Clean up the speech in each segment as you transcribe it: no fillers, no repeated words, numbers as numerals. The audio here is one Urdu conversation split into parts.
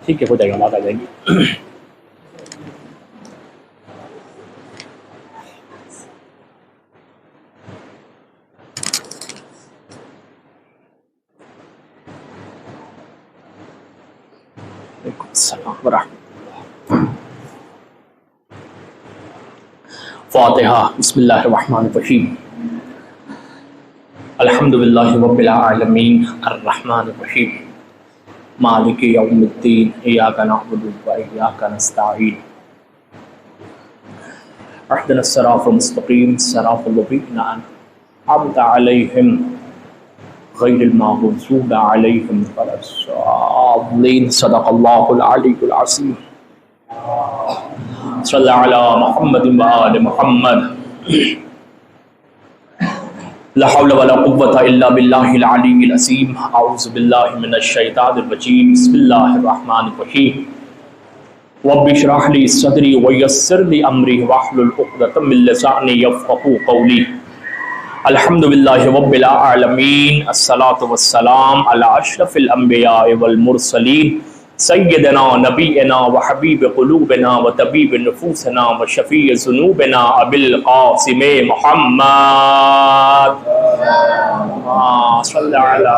ٹھیک ہے، ہو جائے گا، بات آ جائے گی. السلام ورحمۃ. فاتحہ. بسم اللہ الرحمن الرحیم. الحمدللہ رب العالمین الرحمن الرحیم مالک یوم الدین ایاک نعبد و ایاک نستعین اہدنا الصراط المستقیم صراط الذین انعمت علیہم غیر المغضوب علیہم ولا الضالین. صدق اللہ العلی العظیم. صلی علی محمد و آل محمد. لا حول ولا قوة الا باللہ العلی العظیم. اعوذ باللہ من الشیطان الرجیم. بسم اللہ الرحمن الرحیم. رب اشرح لی صدری ویسر لی امری واحلل عقدۃ من لسانی یفقهوا قولی. الحمدللہ رب العالمین. الصلاۃ والسلام علی اشرف الانبیاء والمرسلین سیدنا نبینا وحبیب قلوبنا وطبیب نفوسنا وشفیع ذنوبنا ابی القاسم محمد صلی علی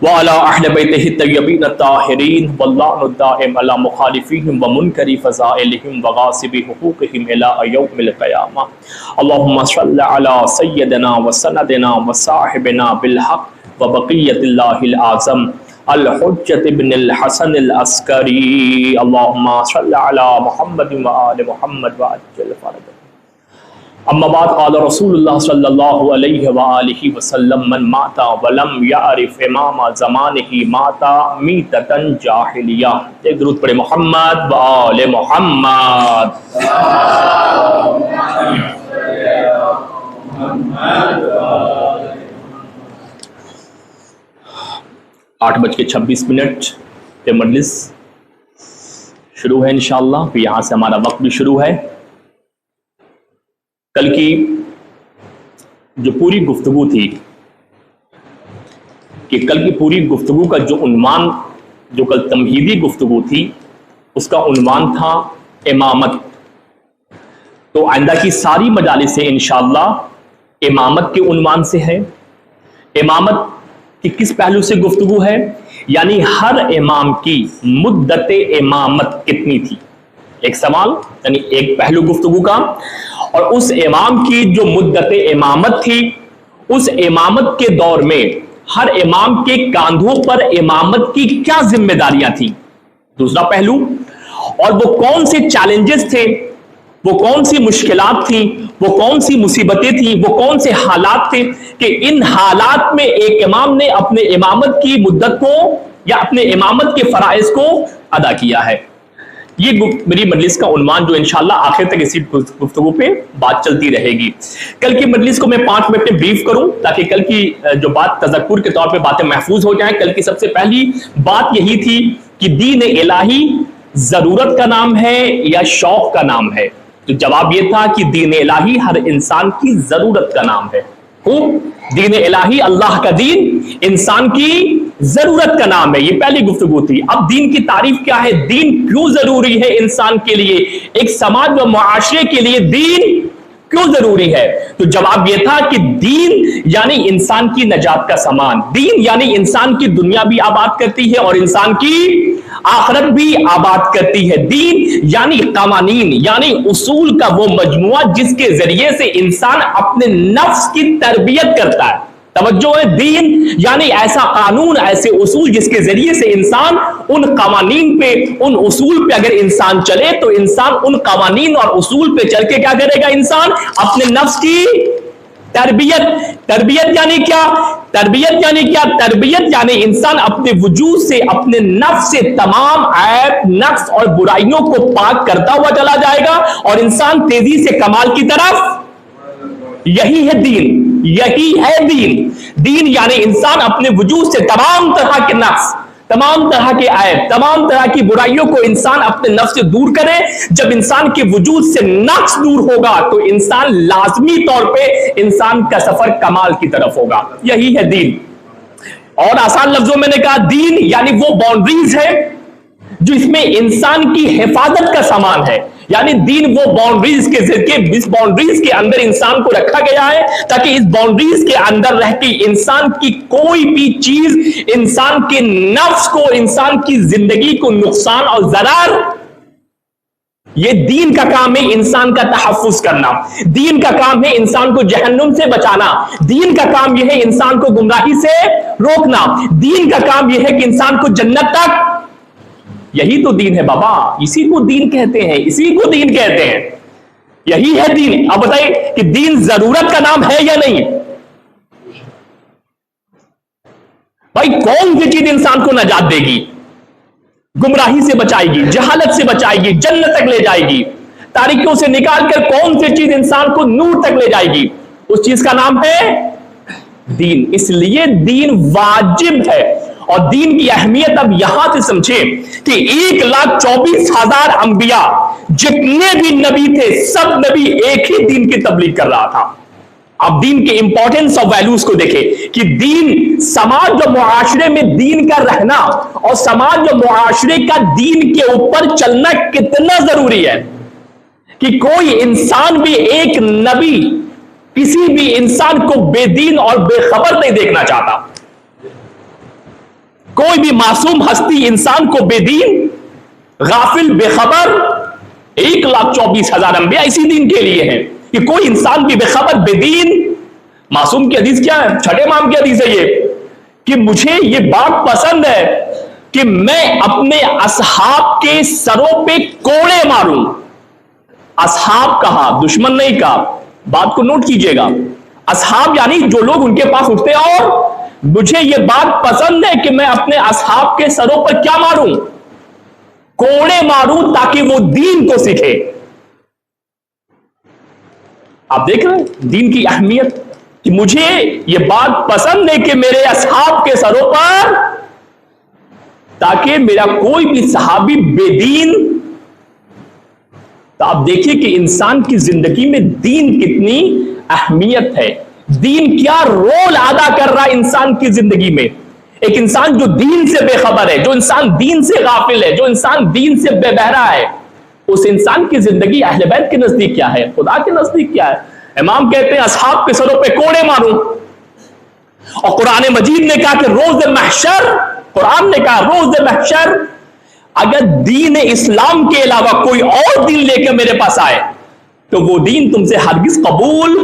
وعلى اہل بیتہ الطیبین الطاہرین واللعن الدائم علی مخالفیہم ومنکر فضائلہم وغاصب حقوقہم الی یوم القیامہ. اللہم صلی علی سیدنا وسندنا وصاحبنا بالحق وبقیت اللہ العظم الحجت ابن الحسن العسکری. اللہم صلی علی محمد وآل محمد وعجل فرجہ. اما بعد قال رسول اللہ صلی اللہ علیہ وآلہ وسلم من مات ولم یعرف امام زمانہ مات میتۃ جاہلیہ. ایک درود پڑھے محمد وآل محمد. 8:26 پہ مجلس شروع ہے انشاءاللہ. پھر یہاں سے ہمارا وقت بھی شروع ہے. کل کی جو پوری گفتگو تھی کہ کل کی پوری گفتگو کا جو عنوان، جو کل تمہیدی گفتگو تھی، اس کا عنوان تھا امامت. تو آئندہ کی ساری مجالسیں انشاءاللہ امامت کے عنوان سے ہے. امامت کی کس پہلو سے گفتگو ہے، یعنی ہر امام کی مدت امامت کتنی تھی. ایک سوال، یعنی ایک پہلو گفتگو کا. اور اس امام کی جو مدت امامت تھی، اس امامت کے دور میں ہر امام کے کاندھوں پر امامت کی کیا ذمہ داریاں تھیں. دوسرا پہلو، اور وہ کون سے چیلنجز تھے، وہ کون سی مشکلات تھیں، وہ کون سی مصیبتیں تھیں، وہ کون سے حالات تھے کہ ان حالات میں ایک امام نے اپنے امامت کی مدت کو یا اپنے امامت کے فرائض کو ادا کیا ہے. یہ میری مجلس کا عنوان جو انشاءاللہ آخر تک اسی گفتگو پہ بات چلتی رہے گی. کل کی مجلس کو میں 5 منٹ میں بریف کروں تاکہ کل کی جو بات تذکر کے طور پہ باتیں محفوظ ہو جائیں. کل کی سب سے پہلی بات یہی تھی کہ دین الہی ضرورت کا نام ہے یا شوق کا نام ہے. تو جواب یہ تھا کہ دین الہی ہر انسان کی ضرورت کا نام ہے. دین الہی، اللہ کا دین، انسان کی ضرورت کا نام ہے. یہ پہلی گفتگو تھی. اب دین کی تعریف کیا ہے، دین کیوں ضروری ہے انسان کے لیے، ایک سماج و معاشرے کے لیے دین کیوں ضروری ہے. تو جواب یہ تھا کہ دین یعنی انسان کی نجات کا سامان. دین یعنی انسان کی دنیا بھی آباد کرتی ہے اور انسان کی آخرت بھی آباد کرتی ہے. دین یعنی قوانین، یعنی اصول کا وہ مجموعہ جس کے ذریعے سے انسان اپنے نفس کی تربیت کرتا ہے. توجہ ہے، دین یعنی ایسا قانون، ایسے اصول جس کے ذریعے سے انسان ان قوانین پہ، ان اصول پہ اگر انسان چلے تو انسان ان قوانین اور اصول پہ چل کے کیا کرے گا، انسان اپنے نفس کی تربیت. تربیت یعنی کیا؟ تربیت یعنی کیا؟ تربیت یعنی انسان اپنے وجود سے، اپنے نفس سے تمام عیب، نقص اور برائیوں کو پاک کرتا ہوا چلا جائے گا اور انسان تیزی سے کمال کی طرف. یہی ہے دین، یہی ہے دین. دین یعنی انسان اپنے وجود سے تمام طرح کے نقص، تمام طرح کے عیب، تمام طرح کی برائیوں کو انسان اپنے نفس سے دور کرے. جب انسان کے وجود سے نقص دور ہوگا تو انسان لازمی طور پہ انسان کا سفر کمال کی طرف ہوگا. یہی ہے دین. اور آسان لفظوں میں نے کہا دین یعنی وہ باؤنڈریز ہے جو اس میں انسان کی حفاظت کا سامان ہے. یعنی دین وہ باؤنڈریز کے ذریعے اس باؤنڈریز کے اندر انسان کو رکھا گیا ہے تاکہ اس باؤنڈریز کے اندر رہ کے انسان کی کوئی بھی چیز انسان کے نفس کو, انسان کی زندگی کو نقصان اور ضرر, یہ دین کا کام ہے انسان کا تحفظ کرنا. دین کا کام ہے انسان کو جہنم سے بچانا. دین کا کام یہ ہے انسان کو گمراہی سے روکنا. دین کا کام یہ ہے کہ انسان کو جنت تک, یہی تو دین ہے بابا, اسی کو دین کہتے ہیں, اسی کو دین کہتے ہیں, یہی ہے دین. اب بتائیے کہ دین ضرورت کا نام ہے یا نہیں؟ بھائی کون سی چیز انسان کو نجات دے گی, گمراہی سے بچائے گی, جہالت سے بچائے گی, جنت تک لے جائے گی؟ تاریکیوں سے نکال کر کون سی چیز انسان کو نور تک لے جائے گی؟ اس چیز کا نام ہے دین. اس لیے دین واجب ہے. اور دین کی اہمیت اب یہاں سے سمجھیں کہ 1,24,000 انبیاء جتنے بھی نبی تھے سب نبی ایک ہی دین کی تبلیغ کر رہا تھا. اب دین کے امپورٹنس اور ویلیوز کو دیکھیں کہ دین, سماج اور معاشرے میں دین کا رہنا اور سماج اور معاشرے کا دین کے اوپر چلنا کتنا ضروری ہے کہ کوئی انسان بھی, ایک نبی کسی بھی انسان کو بے دین اور بے خبر نہیں دیکھنا چاہتا. کوئی بھی معصوم ہستی انسان کو بے دین, غافل, بے خبر, 1,24,000 انبیاء اسی دین کے لیے ہیں کہ کوئی انسان بھی بے خبر, بے دین, معصوم کی حدیث کیا ہے؟ چھٹے امام کی حدیث ہے یہ کہ مجھے یہ بات پسند ہے کہ میں اپنے اصحاب کے سروں پہ کوڑے ماروں. اصحاب کہا, دشمن نہیں کہا, بات کو نوٹ کیجئے گا. اصحاب یعنی جو لوگ ان کے پاس اٹھتے ہیں, اور مجھے یہ بات پسند ہے کہ میں اپنے اصحاب کے سروں پر کیا ماروں؟ کوڑے ماروں تاکہ وہ دین کو سیکھے. آپ دیکھ رہے ہیں دین کی اہمیت کہ مجھے یہ بات پسند ہے کہ میرے اصحاب کے سروں پر, تاکہ میرا کوئی بھی صحابی بے دین. تو آپ دیکھیے کہ انسان کی زندگی میں دین کتنی اہمیت ہے, دین کیا رول ادا کر رہا ہے انسان کی زندگی میں. ایک انسان جو دین سے بے خبر ہے, جو انسان دین سے غافل ہے, جو انسان دین سے بے بہرا ہے, اس انسان کی زندگی اہل بیت کے نزدیک کیا ہے, خدا کے نزدیک کیا ہے؟ امام کہتے ہیں اصحاب کے سروں پہ کوڑے ماروں. اور قرآن مجید نے کہا کہ روز محشر, قرآن نے کہا روز محشر اگر دین اسلام کے علاوہ کوئی اور دین لے کے میرے پاس آئے تو وہ دین تم سے ہرگز قبول.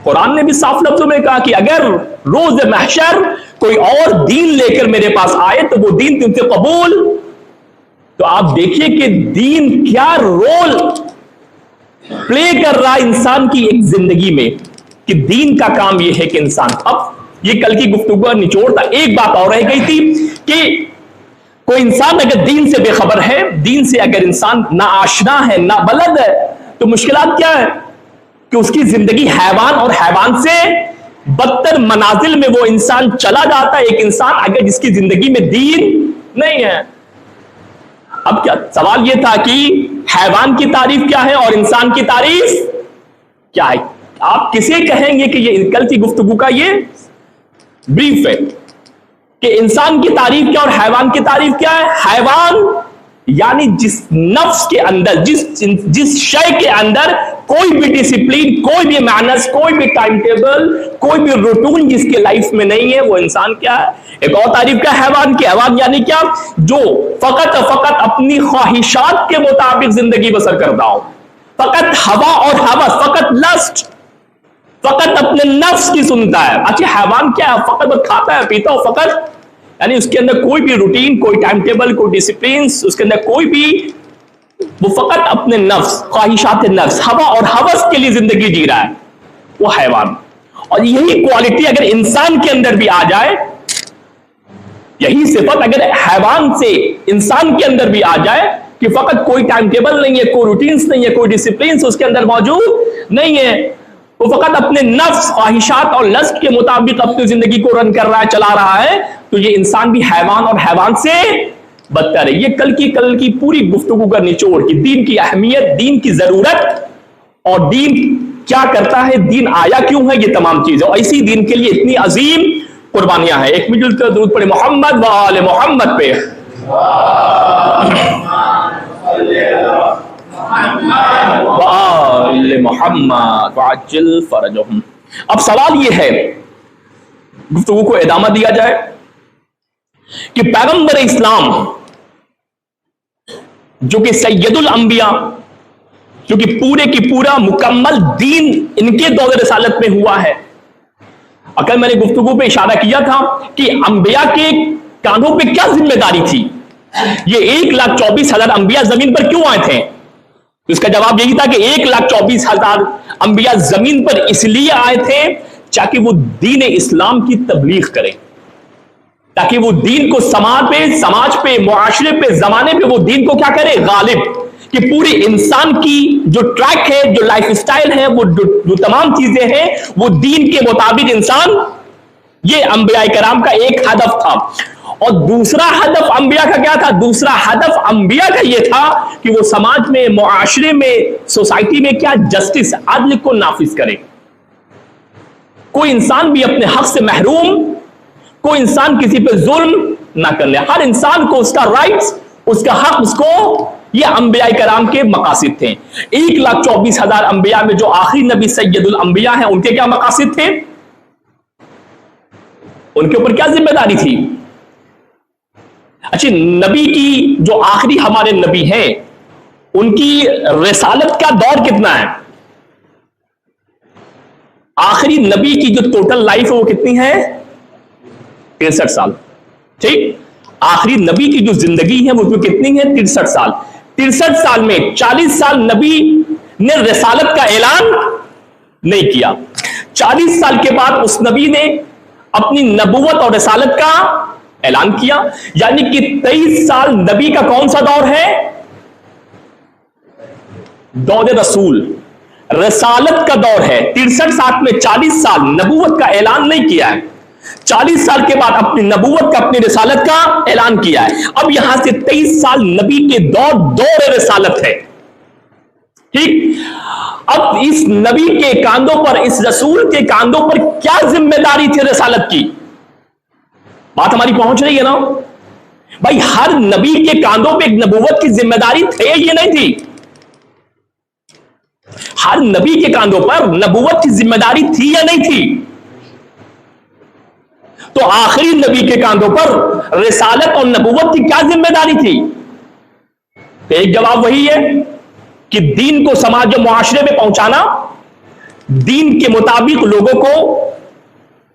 قرآن نے بھی صاف لفظوں میں کہا کہ اگر روز محشر کوئی اور دین لے کر میرے پاس آئے تو وہ دین تم سے قبول. تو آپ دیکھیے کہ دین کیا رول پلے کر رہا انسان کی ایک زندگی میں, کہ دین کا کام یہ ہے کہ انسان, اب یہ کل کی گفتگو کا نچوڑ تھا. ایک بات اور رہ گئی تھی کہ کوئی انسان اگر دین سے بے خبر ہے, دین سے اگر انسان نہ آشنا ہے, نہ بلد ہے, تو مشکلات کیا ہے کہ اس کی زندگی حیوان اور حیوان سے بدتر منازل میں وہ انسان چلا جاتا ہے. ایک انسان اگر جس کی زندگی میں دین نہیں ہے. اب کیا سوال یہ تھا کہ حیوان کی تعریف کیا ہے اور انسان کی تعریف کیا ہے؟ آپ کسے کہیں گے کہ یہ کل کی گفتگو کا یہ بریف ہے کہ انسان کی تعریف کیا اور حیوان کی تعریف کیا ہے؟ حیوان یعنی جس نفس کے اندر, جس شے کے اندر کوئی بھی ڈسپلین, کوئی بھی مینرز, کوئی بھی ٹائم ٹیبل, کوئی بھی روٹین جس کے لائف میں نہیں ہے, وہ انسان کیا ہے؟ ایک اور تعریف کیا حیوان کی؟ حیوان یعنی کیا؟ جو فقط اپنی خواہشات کے مطابق زندگی بسر کرتا ہو, فقط ہوا اور ہوس, فقط لسٹ, فقط اپنے نفس کی سنتا ہے. اچھا حیوان کیا ہے؟ فقط کھاتا ہے, پیتا ہو, فقط یعنی اس کے اندر کوئی بھی روٹین, کوئی ٹائم ٹیبل, کوئی ڈسپلینز, اس کے اندر کوئی بھی, وہ فقط اپنے نفس, خواہشات نفس, ہوا اور ہوس کے لیے زندگی جی رہا ہے, وہ حیوان. اور یہی کوالٹی اگر انسان کے اندر بھی آ جائے, یہی صفت اگر حیوان سے انسان کے اندر بھی آ جائے کہ فقط کوئی ٹائم ٹیبل نہیں ہے, کوئی روٹینز نہیں ہے, کوئی ڈسپلینز اس کے اندر موجود نہیں ہے, وہ فقط اپنے نفس, خواہشات اور لذت کے مطابق اپنی زندگی کو رن کر رہا ہے, چلا رہا ہے, تو یہ انسان بھی حیوان اور حیوان سے بدتر ہے. یہ کل کی پوری گفتگو کا نچوڑ کہ دین کی اہمیت, دین کی ضرورت اور دین کیا کرتا ہے, دین آیا کیوں ہے, یہ تمام چیزیں, اور اسی دین کے لیے اتنی عظیم قربانیاں ہیں. ایک مل کر درود پڑھے محمد و آل محمد پہ. وآل محمد وعجل فرجہم. اب سوال یہ ہے, گفتگو کو ادامہ دیا جائے کہ پیغمبر اسلام جو کہ سید الانبیاء, جو کہ پورے کی پورا مکمل دین ان کے دور رسالت میں ہوا ہے. اگر میں نے گفتگو پہ اشارہ کیا تھا کہ انبیاء کے کاندھوں پہ کیا ذمہ داری تھی, یہ 1,24,000 انبیاء زمین پر کیوں آئے تھے؟ اس کا جواب یہی تھا کہ 1,24,000 انبیاء زمین پر اس لیے آئے تھے تاکہ وہ دین اسلام کی تبلیغ کریں, تاکہ وہ دین کو سماج پہ, معاشرے پہ, زمانے پہ وہ دین کو کیا کرے, غالب, کہ پورے انسان کی جو ٹریک ہے, جو لائف اسٹائل ہے, وہ جو تمام چیزیں ہیں وہ دین کے مطابق انسان, یہ انبیاء کرام کا ایک ہدف تھا. اور دوسرا ہدف انبیاء کا کیا تھا؟ دوسرا ہدف انبیاء کا یہ تھا کہ وہ سماج میں, معاشرے میں, سوسائٹی میں کیا جسٹس, عدل کو نافذ کرے. کوئی انسان بھی اپنے حق سے محروم, کوئی انسان کسی پہ ظلم نہ کر لے, ہر انسان کو اس کا رائٹس, اس کا حق اس کو, یہ انبیاء کرام کے مقاصد تھے. 1,24,000 انبیاء میں جو آخری نبی سید الانبیاء ہیں, ان کے کیا مقاصد تھے, ان کے اوپر کیا ذمہ داری تھی؟ اچھا, نبی کی جو آخری ہمارے نبی ہیں, ان کی رسالت کا دور کتنا ہے؟ آخری نبی کی جو ٹوٹل لائف ہے وہ کتنی ہے؟ 63 سال. ٹھیک, آخری نبی کی جو زندگی ہے وہ کتنی ہے؟ 63 سال. 63 سال میں 40 سال نبی نے رسالت کا اعلان نہیں کیا. 40 سال کے بعد اس نبی نے اپنی نبوت اور رسالت کا اعلان کیا, یعنی کہ 23 سال نبی کا کون سا دور ہے؟ دور رسول, رسالت کا دور ہے. 63 سال میں 40 سال نبوت کا اعلان نہیں کیا ہے, 40 سال کے بعد اپنی نبوت کا, اپنی رسالت کا اعلان کیا ہے. اب یہاں سے 23 سال نبی کے دور رسالت ہے. ٹھیک, اب اس نبی کے کاندھوں پر, اس رسول کے کاندھوں پر کیا ذمہ داری تھی رسالت کی؟ بات ہماری پہنچ رہی ہے نا بھائی؟ ہر نبی کے کاندھوں پہ ایک نبوت کی ذمہ داری تھے, یہ نہیں تھی؟ ہر نبی کے کاندھوں پر نبوت کی ذمہ داری تھی یا نہیں تھی؟ تو آخری نبی کے کاندھوں پر رسالت اور نبوت کی کیا ذمہ داری تھی؟ تو ایک جواب وہی ہے کہ دین کو سماج و معاشرے میں پہنچانا, دین کے مطابق لوگوں کو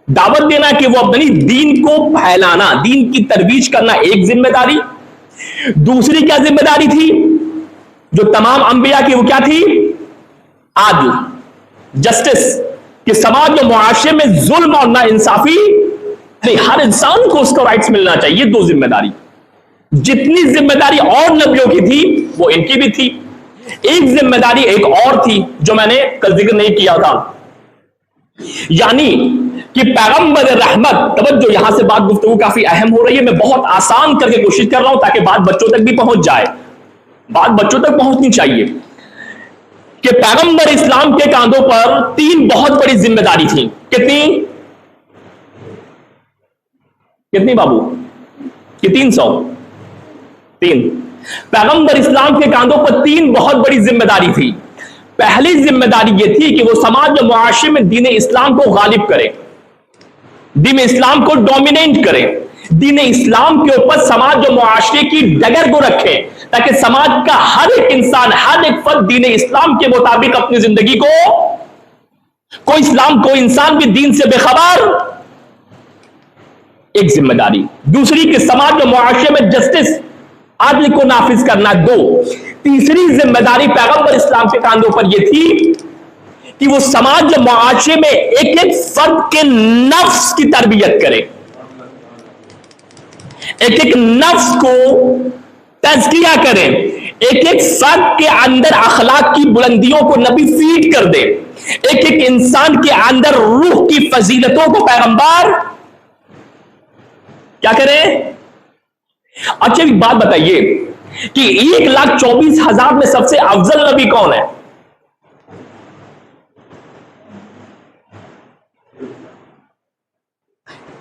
دعوت دینا, کہ وہ اپنی دین کو پھیلانا, دین کی ترویج کرنا, ایک ذمہ داری. دوسری کیا ذمہ داری تھی جو تمام انبیاء کی, وہ کیا تھی؟ عدل, جسٹس, کہ سماج و معاشرے میں ظلم اور ناانصافی نہیں, ہر انسان کو اس کا رائٹس ملنا چاہیے. 2 ذمہ داری. جتنی ذمہ داری اور نبیوں کی تھی وہ ان کی بھی تھی. ایک ذمہ داری ایک اور تھی جو میں نے کل ذکر نہیں کیا تھا, یعنی کہ پیغمبر رحمت, توجہ یہاں سے بات گفتگو کافی اہم ہو رہی ہے, میں بہت آسان کر کے کوشش کر رہا ہوں تاکہ بات بچوں تک بھی پہنچ جائے. بات بچوں تک پہنچنی چاہیے کہ پیغمبر اسلام کے کاندھوں پر 3 بہت بڑی ذمہ داری تھی. کتنی بابو؟ کہ 300؟ 3. پیغمبر اسلام کے کاندھوں پر 3 بہت بڑی ذمہ داری تھی. پہلی ذمہ داری یہ تھی کہ وہ سماج و معاشرے میں دین اسلام کو غالب کرے, دین اسلام کو ڈومینیٹ کرے, دین اسلام کے اوپر سماج و معاشرے کی ڈگر کو رکھے, تاکہ سماج کا ہر ایک انسان, ہر ایک فرد دین اسلام کے مطابق اپنی زندگی کو, کوئی انسان بھی دین سے بے خبر, ایک ذمہ داری. دوسری کہ سماج و معاشرے میں جسٹس, عدل کو نافذ کرنا. 2. تیسری ذمہ داری پیغمبر اسلام کے کاندھوں پر یہ تھی کہ وہ سماج و معاشرے میں ایک ایک فرد کے نفس کی تربیت کرے, ایک ایک نفس کو تزکیہ کرے, ایک ایک فرد کے اندر اخلاق کی بلندیوں کو نبی فیڈ کر دے, ایک ایک انسان کے اندر روح کی فضیلتوں کو پیغمبر کیا کرے. اچھا ایک بات بتائیے کہ 1,24,000 میں سب سے افضل نبی کون ہے؟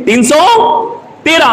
313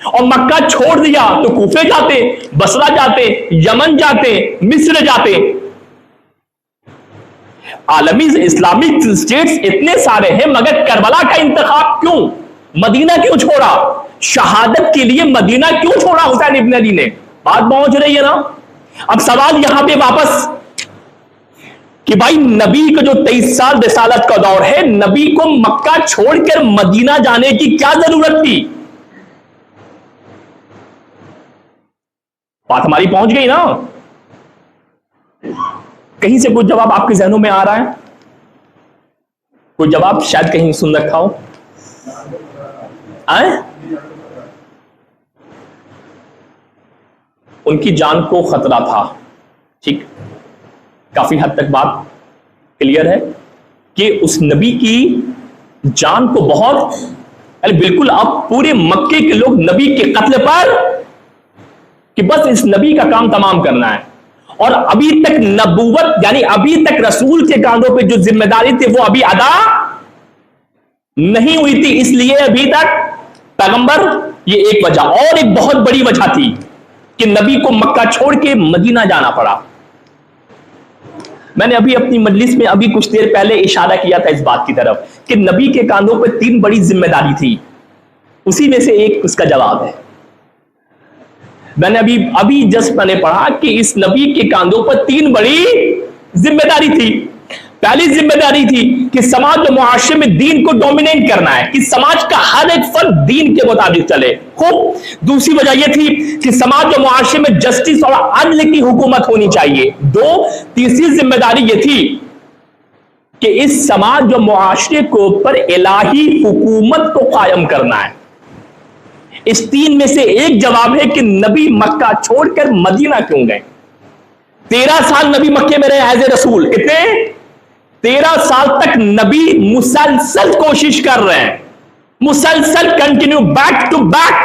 اور مکہ چھوڑ دیا تو کوفے جاتے, بصرہ جاتے, یمن جاتے, مصر جاتے. عالمی اسلامک اسٹیٹس اتنے سارے ہیں, مگر کربلا کا انتخاب کیوں, مدینہ کیوں چھوڑا, شہادت کے لیے مدینہ کیوں چھوڑا حسین ابن علی نے؟ بات پہنچ رہی ہے نا. اب سوال یہاں پہ واپس کہ بھائی نبی کا جو 23 سال رسالت کا دور ہے, نبی کو مکہ چھوڑ کر مدینہ جانے کی کیا ضرورت تھی؟ بات ہماری پہنچ گئی نا. کہیں سے کوئی جواب آپ کے ذہنوں میں آ رہا ہے؟ کوئی جواب شاید کہیں سن رکھا ہو. ان کی جان کو خطرہ تھا. ٹھیک, کافی حد تک بات کلیئر ہے کہ اس نبی کی جان کو بہت, بالکل اب پورے مکے کے لوگ نبی کے قتل پر کہ بس اس نبی کا کام تمام کرنا ہے. اور ابھی تک نبوت یعنی ابھی تک رسول کے کاندھوں پہ جو ذمہ داری تھی وہ ابھی ادا نہیں ہوئی تھی, اس لیے ابھی تک پیغمبر, یہ ایک وجہ. اور ایک بہت بڑی وجہ تھی کہ نبی کو مکہ چھوڑ کے مدینہ جانا پڑا. میں نے ابھی اپنی مجلس میں ابھی کچھ دیر پہلے اشارہ کیا تھا اس بات کی طرف کہ نبی کے کاندھوں پہ 3 بڑی ذمہ داری تھی, اسی میں سے ایک اس کا جواب ہے. میں نے ابھی جسٹ میں نے پڑھا کہ اس نبی کے کاندھوں پر 3 بڑی ذمہ داری تھی. پہلی ذمہ داری تھی کہ سماج و معاشرے میں دین کو ڈومینیٹ کرنا ہے, کہ سماج کا ہر ایک فرد دین کے مطابق چلے. خوب. دوسری وجہ یہ تھی کہ سماج و معاشرے میں جسٹس اور عدل کی حکومت ہونی چاہیے. 2. تیسری ذمہ داری یہ تھی کہ اس سماج و معاشرے کے اوپر الہی حکومت کو قائم کرنا ہے. اس 3 میں سے ایک جواب ہے کہ نبی مکہ چھوڑ کر مدینہ کیوں گئے. 13 سال نبی مکے میں رہے ایز اے رسول. کتنے؟ 13 سال تک نبی مسلسل کوشش کر رہے ہیں, مسلسل کنٹینیو, بیک ٹو بیک.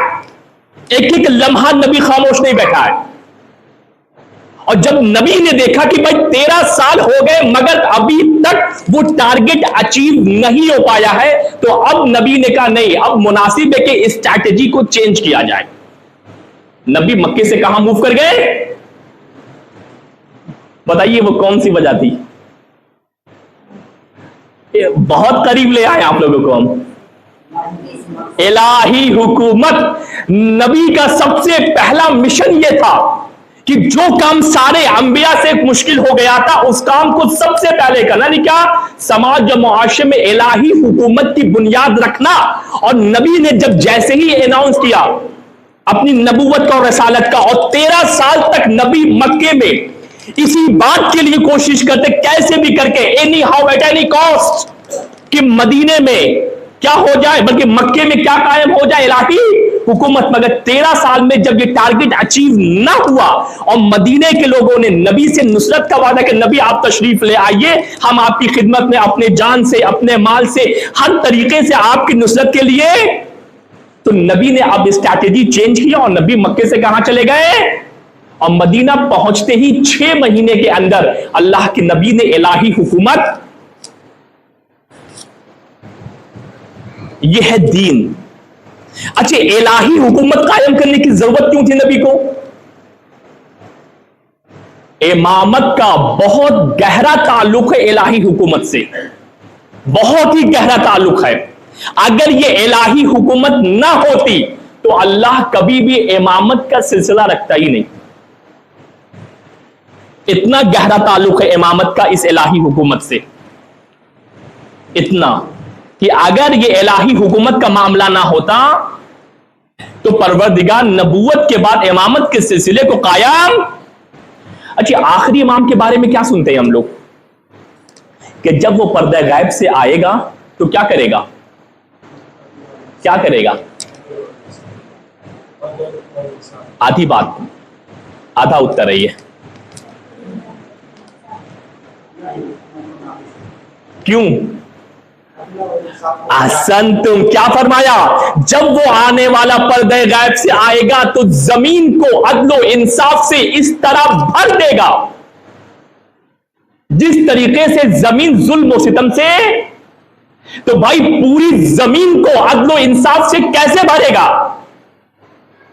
ایک ایک لمحہ نبی خاموش نہیں بیٹھا ہے. اور جب نبی نے دیکھا کہ بھائی 13 سال ہو گئے مگر ابھی تک وہ ٹارگٹ اچیو نہیں ہو پایا ہے, تو اب نبی نے کہا نہیں, اب مناسب ہے کہ اسٹریٹجی کو چینج کیا جائے. نبی مکے سے کہاں موو کر گئے؟ بتائیے وہ کون سی وجہ تھی؟ بہت قریب لے آئے آپ لوگوں کو ہم. الہی حکومت. نبی کا سب سے پہلا مشن یہ تھا کہ جو کام سارے انبیاء سے مشکل ہو گیا تھا اس کام کو سب سے پہلے کرنا. نہیں کیا؟ سماج و معاشرے میں الہی حکومت کی بنیاد رکھنا. اور نبی نے جب جیسے ہی اناؤنس کیا اپنی نبوت کا اور رسالت کا, اور 13 سال تک نبی مکے میں اسی بات کے لیے کوشش کرتے کیسے بھی کر کے, anyhow at any cost, کہ مدینے میں کیا ہو جائے, بلکہ مکے میں کیا قائم ہو جائے, الہی حکومت. مگر 13 سال میں جب یہ ٹارگٹ اچیو نہ ہوا اور مدینے کے لوگوں نے نبی سے نصرت کا وعدہ کہ نبی آپ تشریف لے آئیے, ہم آپ کی خدمت میں اپنے جان سے, اپنے مال سے, ہر طریقے سے آپ کی نصرت کے لیے, تو نبی نے اب اسٹریٹجی چینج کیا اور نبی مکے سے کہاں چلے گئے؟ اور مدینہ پہنچتے ہی 6 مہینے کے اندر اللہ کے نبی نے الہی حکومت, یہ ہے دین. اچھا, الہی حکومت قائم کرنے کی ضرورت کیوں تھی نبی کو؟ امامت کا بہت گہرا تعلق ہے الہی حکومت سے, بہت ہی گہرا تعلق ہے. اگر یہ الہی حکومت نہ ہوتی تو اللہ کبھی بھی امامت کا سلسلہ رکھتا ہی نہیں. اتنا گہرا تعلق ہے امامت کا اس الہی حکومت سے, اتنا کہ اگر یہ الہی حکومت کا معاملہ نہ ہوتا تو پروردگار نبوت کے بعد امامت کے سلسلے کو قائم. اچھا, آخری امام کے بارے میں کیا سنتے ہیں ہم لوگ کہ جب وہ پردہ غائب سے آئے گا تو کیا کرے گا؟ کیا کرے گا؟ آدھی بات, آدھا اتر رہی ہے. کیوں؟ احسن, تم کیا فرمایا؟ جب وہ آنے والا پردہ غائب سے آئے گا تو زمین کو عدل و انصاف سے اس طرح بھر دے گا جس طریقے سے زمین ظلم و ستم سے. تو بھائی پوری زمین کو عدل و انصاف سے کیسے بھرے گا؟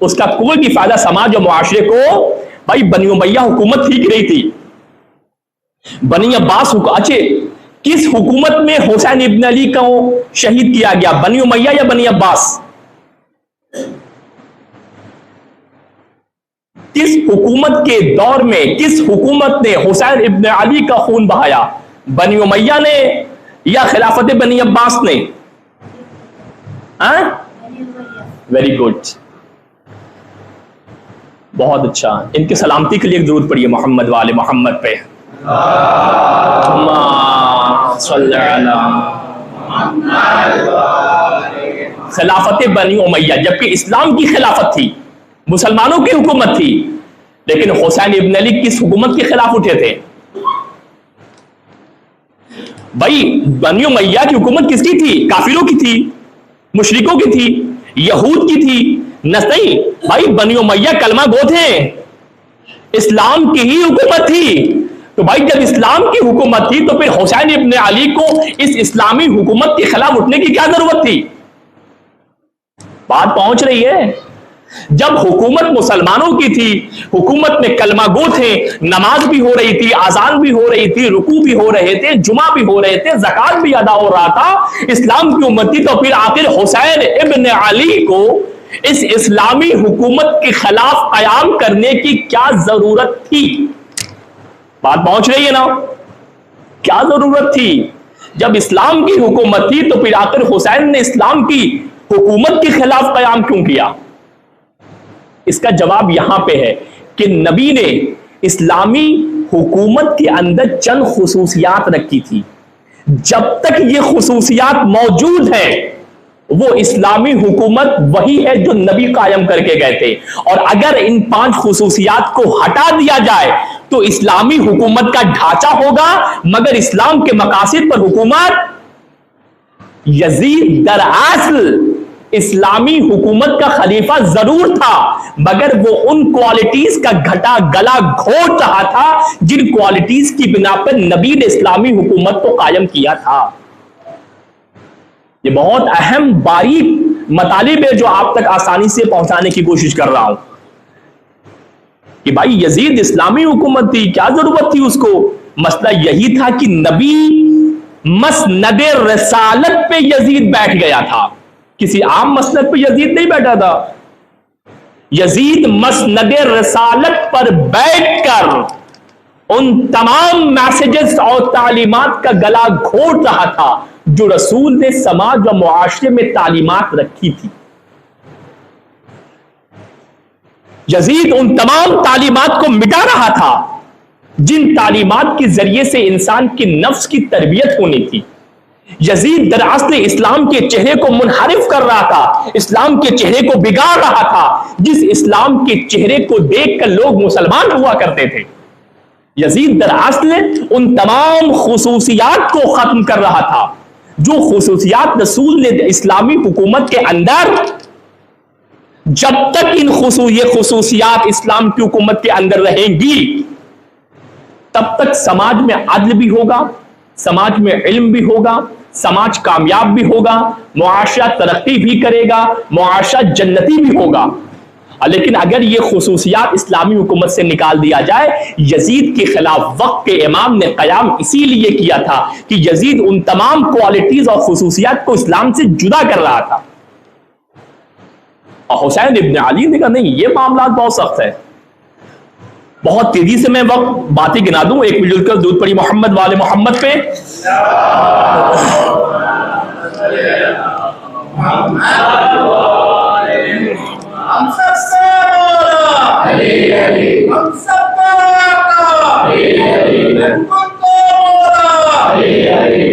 اس کا کوئی بھی فائدہ سماج اور معاشرے کو، بھائی بنی امیہ حکومت ٹھیک نہیں تھی، بنی عباس اچھے کس حکومت میں حسین ابن علی کو شہید کیا گیا، بنی امیہ یا بنی عباس؟ کس حکومت کے دور میں کس حکومت نے حسین ابن علی کا خون بہایا، بنی امیہ نے یا خلافت بنی عباس نے؟ ویری گڈ، بہت اچھا. ان کی سلامتی کے لیے درود پڑھیے محمد والے محمد پہ. خلافت بنی امیہ، جبکہ اسلام کی خلافت تھی، مسلمانوں کی حکومت تھی، لیکن حسین ابن علی کس حکومت کے خلاف اٹھے تھے؟ بھائی بنی امیہ کی حکومت کس کی تھی؟ کافروں کی تھی، مشرکوں کی تھی، یہود کی تھی؟ نہیں بھائی، بنی امیہ کلمہ گو تھے، اسلام کی ہی حکومت تھی. تو بھائی جب اسلام کی حکومت تھی تو پھر حسین ابن علی کو اس اسلامی حکومت کے خلاف اٹھنے کی کیا ضرورت تھی؟ بات پہنچ رہی ہے؟ جب حکومت مسلمانوں کی تھی، حکومت میں کلمہ گو تھے، نماز بھی ہو رہی تھی، اذان بھی ہو رہی تھی، رکوع بھی ہو رہے تھے، جمعہ بھی ہو رہے تھے، زکوٰۃ بھی ادا ہو رہا تھا، اسلام کی امت تھی، تو پھر آخر حسین ابن علی کو اس اسلامی حکومت کے خلاف قیام کرنے کی کیا ضرورت تھی؟ بات پہنچ رہی ہے نا؟ کیا ضرورت تھی؟ جب اسلام کی حکومت تھی تو پھر آخر حسین نے اسلام کی حکومت کے خلاف قیام کیوں کیا؟ اس کا جواب یہاں پہ ہے کہ نبی نے اسلامی حکومت کے اندر چند خصوصیات رکھی تھی، جب تک یہ خصوصیات موجود ہیں وہ اسلامی حکومت وہی ہے جو نبی قائم کر کے گئے تھے، اور اگر ان 5 خصوصیات کو ہٹا دیا جائے تو اسلامی حکومت کا ڈھانچہ ہوگا مگر اسلام کے مقاصد پر حکومت یزید دراصل اسلامی حکومت کا خلیفہ ضرور تھا، مگر وہ ان کوالٹیز کا گھٹا گلا گھونٹ رہا تھا جن کوالٹیز کی بنا پر نبی نے اسلامی حکومت کو قائم کیا تھا. یہ بہت اہم باریک مطالب ہے جو آپ تک آسانی سے پہنچانے کی کوشش کر رہا ہوں کہ بھائی یزید اسلامی حکومت تھی، کیا ضرورت تھی اس کو؟ مسئلہ یہی تھا کہ نبی مسند رسالت پہ یزید بیٹھ گیا تھا، کسی عام مسند پہ یزید نہیں بیٹھا تھا. یزید مسند رسالت پر بیٹھ کر ان تمام میسیجز اور تعلیمات کا گلا گھونٹ رہا تھا جو رسول نے سماج و معاشرے میں تعلیمات رکھی تھی. یزید ان تمام تعلیمات کو مٹا رہا تھا جن تعلیمات کے ذریعے سے انسان کے نفس کی تربیت ہونی تھی. یزید دراصل اسلام کے چہرے کو منحرف کر رہا تھا، اسلام کے چہرے کو بگاڑ رہا تھا، جس اسلام کے چہرے کو دیکھ کر لوگ مسلمان ہوا کرتے تھے. یزید دراصل ان تمام خصوصیات کو ختم کر رہا تھا جو خصوصیات رسول نے اسلامی حکومت کے اندر، جب تک ان خصوصیات اسلام کی حکومت کے اندر رہیں گی تب تک سماج میں عدل بھی ہوگا، سماج میں علم بھی ہوگا، سماج کامیاب بھی ہوگا، معاشرہ ترقی بھی کرے گا، معاشرہ جنتی بھی ہوگا. لیکن اگر یہ خصوصیات اسلامی حکومت سے نکال دیا جائے، یزید کے خلاف وقت کے امام نے قیام اسی لیے کیا تھا کہ یزید ان تمام کوالٹیز اور خصوصیات کو اسلام سے جدا کر رہا تھا. اور حسین ابن علی نے کہا نہیں، یہ معاملات بہت سخت ہے. بہت تیزی سے میں وقت باتیں گنا دوں، ایک مل جل کر درود پڑھی محمد والے محمد پہ. ہم سب سے مولا علی علی، ہم سب کا آقا علی علی، ہم کو مولا علی علی،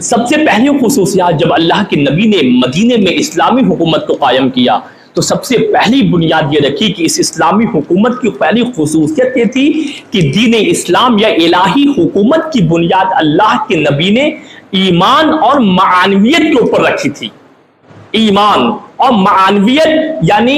سب سے پہلی خصوصیات جب اللہ کے نبی نے مدینے میں اسلامی حکومت کو قائم کیا تو سب سے پہلی بنیاد یہ رکھی کہ اس اسلامی حکومت کی پہلی خصوصیت یہ تھی کہ دین اسلام یا الہی حکومت کی بنیاد اللہ کے نبی نے ایمان اور معنویت کے اوپر رکھی تھی. ایمان اور معنویت یعنی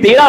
13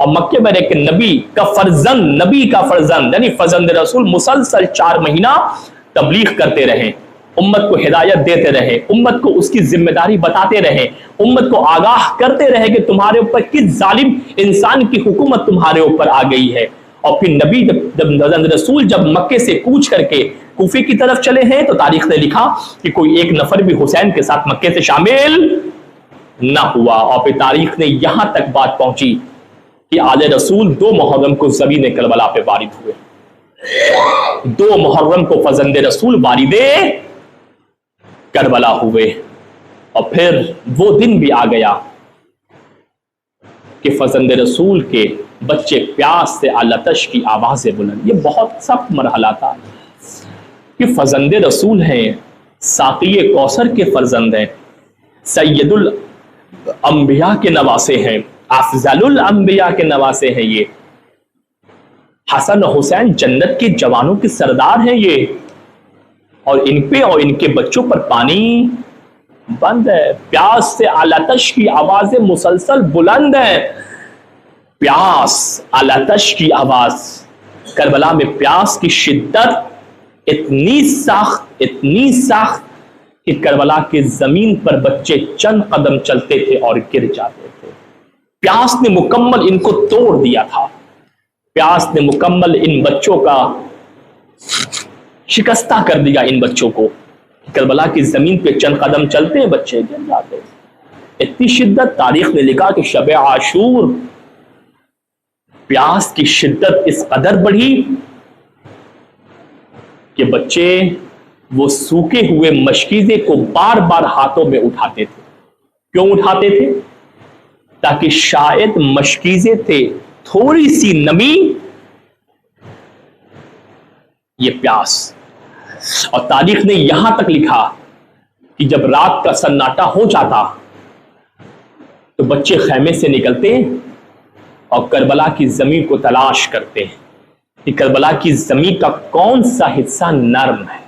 اور مکے میں رہ کے نبی کا فرزند یعنی فرزند رسول مسلسل 4 مہینہ تبلیغ کرتے رہے، امت کو ہدایت دیتے رہے، امت کو اس کی ذمہ داری بتاتے رہے، امت کو آگاہ کرتے رہے کہ تمہارے اوپر کس ظالم انسان کی حکومت تمہارے اوپر آ گئی ہے۔ اور پھر نبی جب رسول جب مکے سے کوچ کر کے کوفے کی طرف چلے ہیں تو تاریخ نے لکھا کہ کوئی ایک نفر بھی حسین کے ساتھ مکے سے شامل نہ ہوا۔ اور پھر تاریخ نے یہاں تک بات پہنچی کہ آل رسول 2 محرم کو زمین کربلا پہ وارد ہوئے، 2 محرم کو فرزند رسول وارد کربلا ہوئے۔ اور پھر وہ دن بھی آ گیا کہ فرزند رسول کے بچے پیاس سے آلتش کی آوازیں بلند۔ یہ بہت سخت مرحلہ تھا کہ فرزند رسول ہیں، ساقی کوثر کے فرزند ہیں، سید الانبیاء کے نواسے ہیں، افضل الانبیاء کے نواسے ہیں، یہ حسن حسین جنت کے جوانوں کے سردار ہیں یہ، اور ان پہ اور ان کے بچوں پر پانی بند ہے۔ پیاس سے آلتش کی آوازیں مسلسل بلند ہیں، پیاس آلتش کی آواز۔ کربلا میں پیاس کی شدت اتنی سخت کہ کربلا کے زمین پر بچے چند قدم چلتے تھے اور گر جاتے تھے۔ پیاس نے مکمل ان کو توڑ دیا تھا، پیاس نے مکمل ان بچوں کا شکستہ کر دیا، ان بچوں کو۔ کربلا کی زمین پہ چند قدم چلتے ہیں، بچے گر جاتے ہیں۔ اتنی شدت، تاریخ نے لکھا کہ شب عاشور پیاس کی شدت اس قدر بڑھی کہ بچے وہ سوکھے ہوئے مشکیزے کو بار بار ہاتھوں میں اٹھاتے تھے۔ کیوں اٹھاتے تھے؟ تاکہ شاید مشکیزے تھے، تھوڑی سی نمی، یہ پیاس۔ اور تاریخ نے یہاں تک لکھا کہ جب رات کا سناٹا ہو جاتا تو بچے خیمے سے نکلتے اور کربلا کی زمین کو تلاش کرتے کہ کربلا کی زمین کا کون سا حصہ نرم ہے۔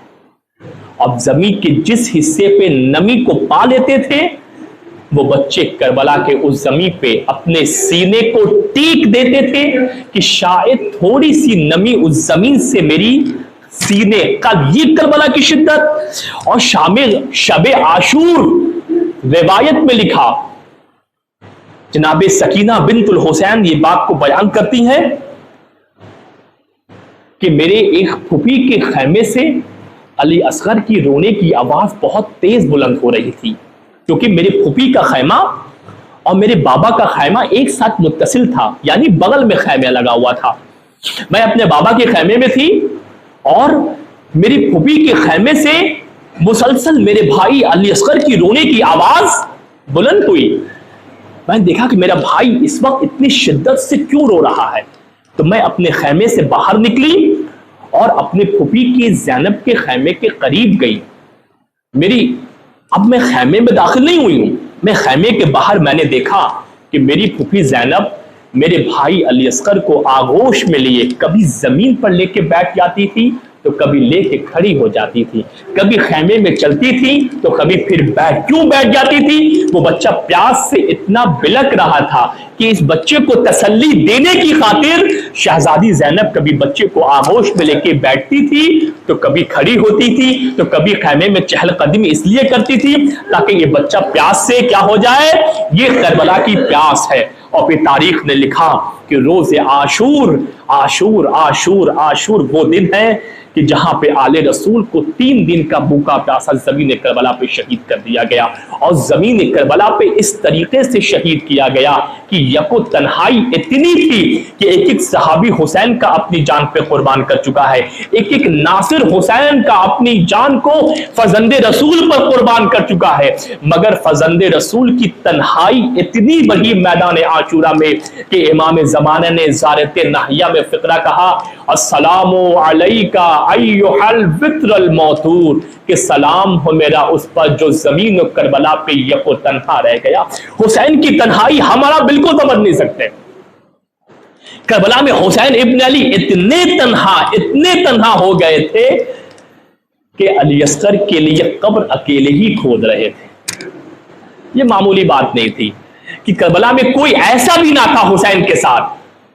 اب زمین کے جس حصے پہ نمی کو پا لیتے تھے وہ بچے کربلا کے اس زمین پہ اپنے سینے کو ٹیک دیتے تھے کہ شاید تھوڑی سی نمی اس زمین سے میری سینے کا۔ یہ کربلا کی شدت۔ اور شب عاشور روایت میں لکھا، جناب سکینہ بنت الحسین یہ بات کو بیان کرتی ہیں کہ میرے ایک پھوپھی کے خیمے سے علی اصغر کی رونے کی آواز بہت تیز بلند ہو رہی تھی، کیونکہ میرے پھوپھی کا خیمہ اور میرے بابا کا خیمہ ایک ساتھ متصل تھا، یعنی بغل میں خیمہ لگا ہوا تھا۔ میں اپنے بابا کے خیمے میں تھی اور میری پھوپھی کے خیمے سے مسلسل میرے بھائی علی اصغر کی رونے کی آواز بلند ہوئی۔ میں نے دیکھا کہ میرا بھائی اس وقت اتنی شدت سے کیوں رو رہا ہے، تو میں اپنے خیمے سے باہر نکلی اور اپنے پھوپھی کی زینب کے خیمے کے قریب گئی۔ اب میں خیمے میں داخل نہیں ہوئی ہوں، میں خیمے کے باہر میں نے دیکھا کہ میری پھوپھی زینب میرے بھائی علی اصغر کو آغوش میں لیے کبھی زمین پر لے کے بیٹھ جاتی تھی تو کبھی لے کے کھڑی ہو جاتی تھی، کبھی خیمے میں چلتی تھی تو کبھی پھر بیٹھ جاتی تھی۔ وہ بچہ پیاس سے اتنا بلک رہا تھا کہ اس بچے کو تسلی دینے کی خاطر شہزادی زینب کبھی بچے کو آغوش میں لے کے بیٹھتی تھی تو کبھی کھڑی ہوتی تھی تو کبھی خیمے میں چہل قدمی اس لیے کرتی تھی تاکہ یہ بچہ پیاس سے کیا ہو جائے۔ یہ کربلا کی پیاس ہے۔ اور پھر تاریخ نے لکھا کہ روز عاشور وہ دن ہے کہ جہاں پہ آل رسول کو 3 دن کا بھوکا پیاسا زمین کربلا پہ شہید کر دیا گیا، اور زمین کربلا پہ اس طریقے سے شہید کیا گیا کہ یکو تنہائی اتنی تھی کہ ایک صحابی حسین کا اپنی جان پہ قربان کر چکا ہے، ایک ناصر حسین کا اپنی جان کو فرزند رسول پر قربان کر چکا ہے، مگر فرزند رسول کی تنہائی اتنی بڑی میدان عاشورہ میں کہ امام زمانہ نے زارت ناہیہ میں فقرہ کہا، السلام علیکہ ایھا الوتر الموتور، کہ سلام ہو میرا اس پر جو زمین و کربلا پہ یکو تنہا رہ گیا۔ حسین کی تنہائی ہمارا بالکل سمجھ نہیں سکتے۔ کربلا میں حسین ابن علی اتنے تنہا ہو گئے تھے کہ علی اصغر کے لیے قبر اکیلے ہی کھود رہے تھے۔ یہ معمولی بات نہیں تھی کہ کربلا میں کوئی ایسا بھی نہ تھا حسین کے ساتھ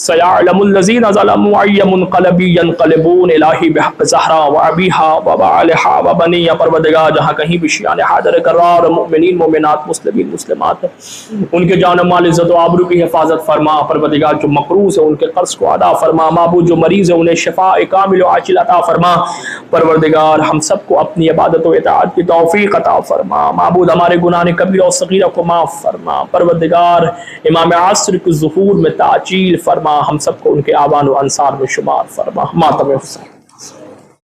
سيعلم الذين ظلموا أي منقلب ينقلبون الہی بحق زہرا وابیہا وبالہا وبنی. پروردگار جہاں کہیں بھی شیعان حاضر قرار مومنین مومنات مسلمین مسلمات ان کے جان و مال عزت و آبرو کی حفاظت فرما. پروردگار جو مقروض ہے ان کے قرض کو ادا فرما. معبود جو مریض ہے انہیں شفاء کامل و عاجل عطا فرما. پروردگار ہم سب کو اپنی عبادت و اطاعت کی توفیق عطا فرما. معبود ہمارے گناہ کبیرہ و صغیرہ کو معاف فرما. پروردگار امام عصر کے ظہور میں تعجیل فرما. ہم سب کو ان کے آبان و انصار میں شمار فرما. ماتم حسین.